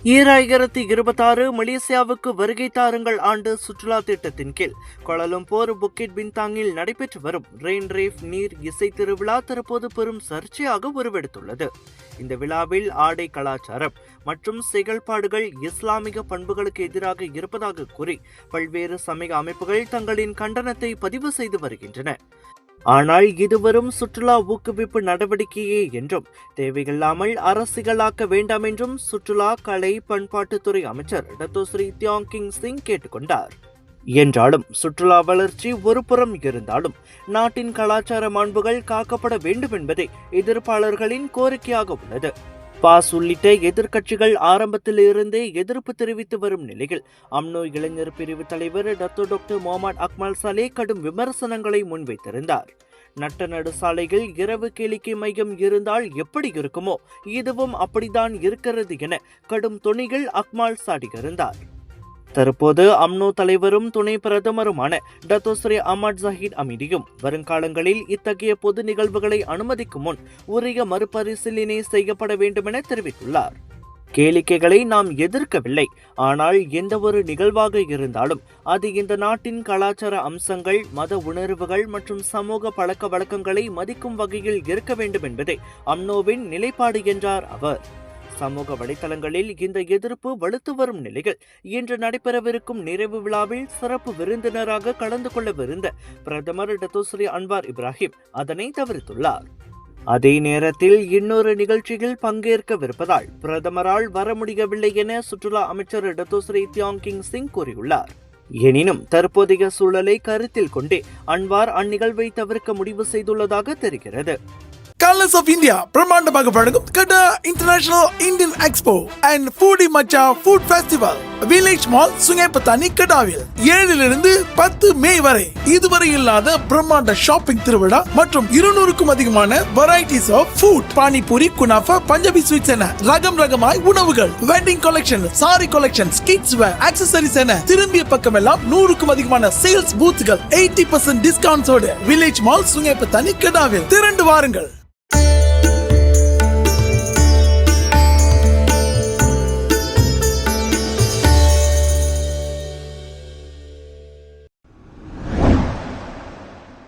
2026 மலேசியாவுக்கு வருகை தாருங்கள் ஆண்டு சுற்றுலா திட்டத்தின் கீழ் கோலாலம்பூர் புக்கிட் பின்தாங்கில் நடைபெற்று வரும் ரெயின் ரேவ் நீர் இசை திருவிழா தற்போது பெரும் சர்ச்சையாக உருவெடுத்துள்ளது. இந்த விழாவில் ஆடை கலாச்சாரம் மற்றும் செயல்பாடுகள் இஸ்லாமிக பண்புகளுக்கு எதிராக இருப்பதாக கூறி பல்வேறு சமய அமைப்புகள் தங்களின் கண்டனத்தை பதிவு செய்து வருகின்றன. ஆனால் இது வரும் சுற்றுலா ஊக்குவிப்பு நடவடிக்கையே என்றும் தேவையில்லாமல் அரசியலாக்க வேண்டாம் என்றும் சுற்றுலா கலை பண்பாட்டுத்துறை அமைச்சர் டத்தோஸ்ரீ தியாங் கிங் சிங் கேட்டுக்கொண்டார். என்றாலும் சுற்றுலா வளர்ச்சி ஒரு புறம் இருந்தாலும் நாட்டின் கலாச்சார மாண்புகள் காக்கப்பட வேண்டும் என்பதே எதிர்ப்பாளர்களின் கோரிக்கையாக உள்ளது. பாஸ் உள்ளிட்ட எதிர்க்கட்சிகள் ஆரம்பத்தில் இருந்தே எதிர்ப்பு தெரிவித்து வரும் நிலையில் அம்னோ இளைஞர் பிரிவு தலைவர் டாக்டர் முகமது அக்மல் சலே கடும் விமர்சனங்களை முன்வைத்திருந்தார். நட்ட நடு சாலையில் இரவு கேளிக்கை மையம் இருந்தால் எப்படி இருக்குமோ இதுவும் அப்படித்தான் இருக்கிறது என கடும் துணிகள் அக்மால் சாடியிருந்தார். தற்போது அம்னோ தலைவரும் துணை பிரதமருமான டத்தோஸ்ரீ அஹ்மத் ஜஹீர் அமீடியும் வருங்காலங்களில் இத்தகைய பொது நிகழ்வுகளை அனுமதிக்கும் முன் உரிய மறுபரிசீலனை செய்யப்பட வேண்டும் என தெரிவித்துள்ளார். கேளிக்கைகளை நாம் எதிர்க்கவில்லை, ஆனால் எந்த ஒரு நிகழ்வாக இருந்தாலும் அது இந்த நாட்டின் கலாச்சார அம்சங்கள், மத உணர்வுகள் மற்றும் சமூக பழக்க வழக்கங்களை மதிக்கும் வகையில் இருக்க வேண்டும் என்பதே அம்னோவின் நிலைப்பாடு என்றார் அவர். சமூக வலைதளங்களில் இந்த எதிர்ப்பு வலுத்து வரும் நிலையில் இன்று நடைபெறவிருக்கும் நிறைவு விழாவில் சிறப்பு விருந்தினராக கலந்து கொள்ளவிருந்த பிரதமர் டத்தோஸ்ரீ அன்வார் இப்ராஹிம் அதனை தவிர்த்துள்ளார். அதே நேரத்தில் இன்னொரு நிகழ்ச்சியில் பங்கேற்கவிருப்பதால் பிரதமரால் வர முடியவில்லை என சுற்றுலா அமைச்சர் டத்தோஸ்ரீ தியாங் கிங் சிங் கூறியுள்ளார். எனினும் தற்போதைய சூழலை கருத்தில் கொண்டே அன்வார் அந்நிகழ்வை தவிர்க்க முடிவு செய்துள்ளதாக தெரிகிறது. Colors of India பிரம்மாண்டமாக வழங்கும் Kedah international Indian expo and foodie Macha food festival village mall Sungai Petani கடாவில் 7 to 10 மே வரை இதுவரை இல்லாத பிரம்மாண்ட ஷாப்பிங் திருவிழா மற்றும் 200க்கும் அதிகமான varieties of food, panipuri, kunafa, Punjabi sweets என ரகமாய் உணவுகள், wedding collection, sari collection, kids wear, accessories என திரும்பிய பக்கமெல்லாம் 100க்கும் அதிகமான சேல்ஸ் பூத்துகள் 80% டிஸ்கவுண்ட்ஸோடு வில்லேஜ் மால் சுங்கைப்பத்தானி கடாவில் திரண்டு வாருங்கள்.